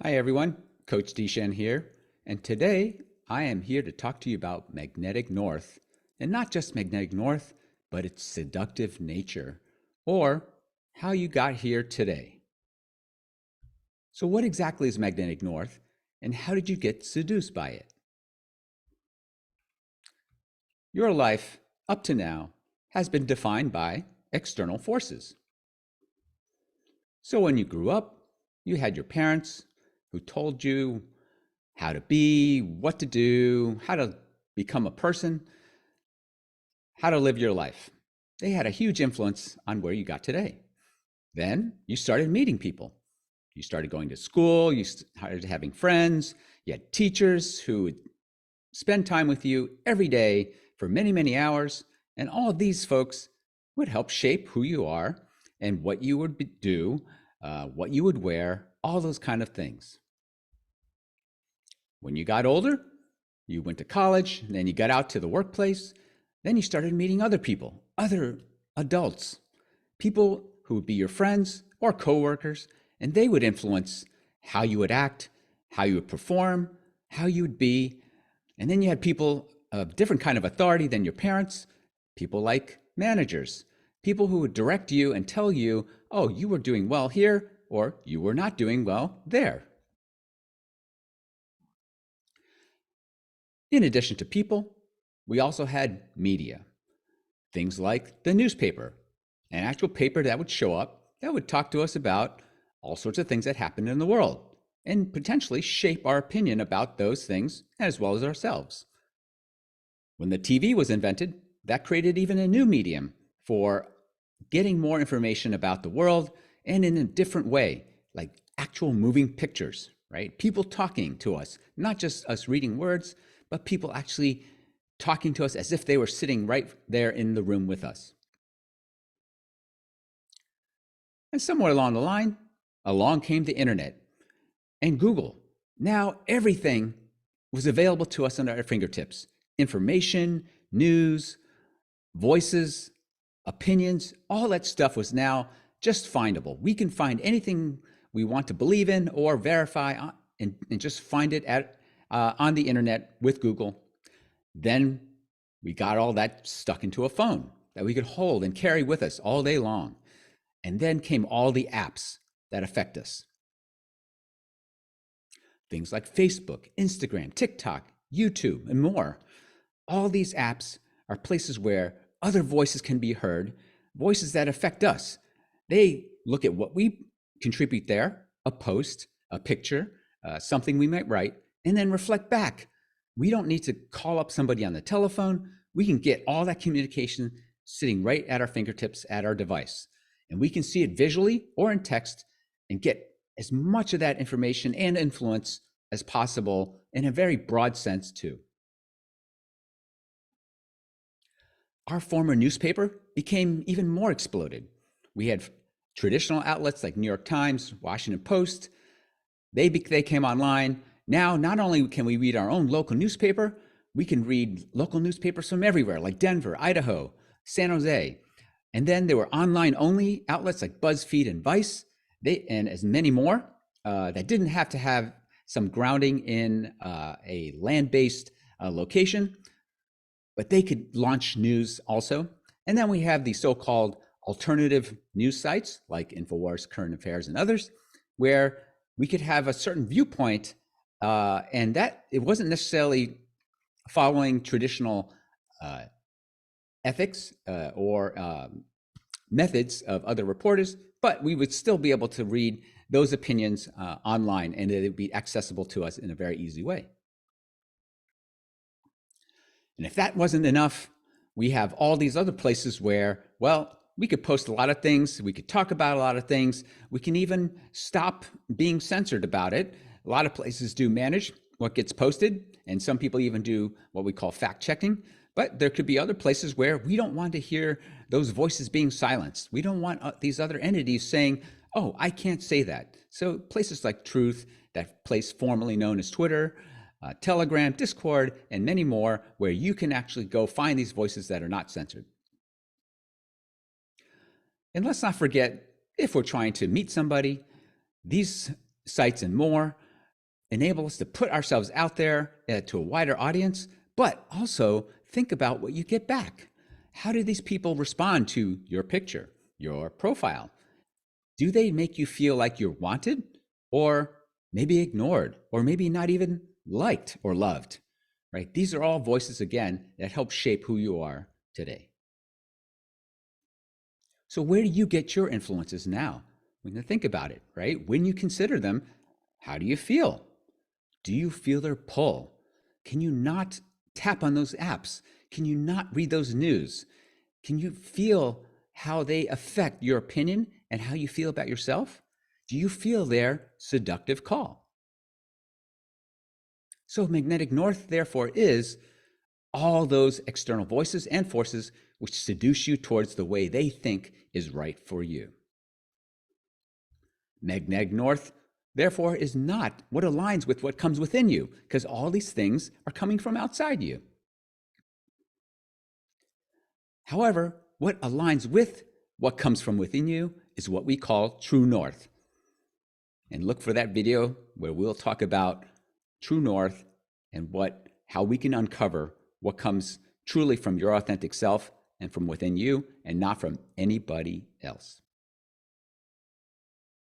Hi everyone, Coach Dishan here, and today I am here to talk to you about magnetic north, and not just magnetic north, but its seductive nature, or how you got here today. So what exactly is magnetic north, and how did you get seduced by it? Your life, up to now, has been defined by external forces. So when you grew up, you had your parents who told you how to be, what to do, how to become a person, how to live your life. They had a huge influence on where you got today. Then you started meeting people. You started going to school, you started having friends, you had teachers who would spend time with you every day for many, many hours. And all of these folks would help shape who you are and what you would do, what you would wear, all those kind of things. When you got older, you went to college, then you got out to the workplace, then you started meeting other people, other adults, people who would be your friends or coworkers, and they would influence how you would act, how you would perform, how you would be. And then you had people of different kind of authority than your parents, people like managers, people who would direct you and tell you, oh, you were doing well here, or you were not doing well there. In addition to people, we also had media, things like the newspaper, an actual paper that would show up that would talk to us about all sorts of things that happened in the world and potentially shape our opinion about those things as well as ourselves. When the TV was invented, that created even a new medium for getting more information about the world and in a different way, like actual moving pictures, right? People talking to us, not just us reading words, but people actually talking to us as if they were sitting right there in the room with us. And somewhere along the line, along came the internet and Google. Now everything was available to us at our fingertips. Information, news, voices, opinions, all that stuff was now just findable. We can find anything we want to believe in or verify and just find it on the internet with Google. Then we got all that stuck into a phone that we could hold and carry with us all day long. And then came all the apps that affect us. Things like Facebook, Instagram, TikTok, YouTube, and more. All these apps are places where other voices can be heard, voices that affect us. They look at what we contribute there, a post, a picture, something we might write, and then reflect back. We don't need to call up somebody on the telephone. We can get all that communication sitting right at our fingertips at our device. And we can see it visually or in text and get as much of that information and influence as possible in a very broad sense, too. Our former newspaper became even more exploded. We had traditional outlets like New York Times, Washington Post. They came online. Now, not only can we read our own local newspaper, we can read local newspapers from everywhere, like Denver, Idaho, San Jose. And then there were online only outlets like BuzzFeed and Vice, and as many more that didn't have to have some grounding in a land-based location, but they could launch news also. And then we have the so-called alternative news sites like InfoWars, Current Affairs, and others, where we could have a certain viewpoint, and that it wasn't necessarily following traditional ethics or methods of other reporters, but we would still be able to read those opinions online, and it would be accessible to us in a very easy way. And if that wasn't enough, we have all these other places where, well, we could post a lot of things, we could talk about a lot of things, we can even stop being censored about it. A lot of places do manage what gets posted, and some people even do what we call fact checking. But there could be other places where we don't want to hear those voices being silenced. We don't want these other entities saying, oh, I can't say that. So places like Truth, that place formerly known as Twitter, Telegram, Discord, and many more, where you can actually go find these voices that are not censored. And let's not forget, if we're trying to meet somebody, these sites and more enable us to put ourselves out there to a wider audience, but also think about what you get back. How do these people respond to your picture, your profile? Do they make you feel like you're wanted, or maybe ignored, or maybe not even liked or loved? Right? These are all voices, again, that help shape who you are today. So where do you get your influences now? We can think about it, right? When you consider them, how do you feel? Do you feel their pull? Can you not tap on those apps? Can you not read those news? Can you feel how they affect your opinion and how you feel about yourself? Do you feel their seductive call? So magnetic north, therefore, is all those external voices and forces which seduce you towards the way they think is right for you. Magnetic north, therefore, is not what aligns with what comes within you, because all these things are coming from outside you. However, what aligns with what comes from within you is what we call true north. And look for that video where we'll talk about true north and how we can uncover what comes truly from your authentic self and from within you and not from anybody else.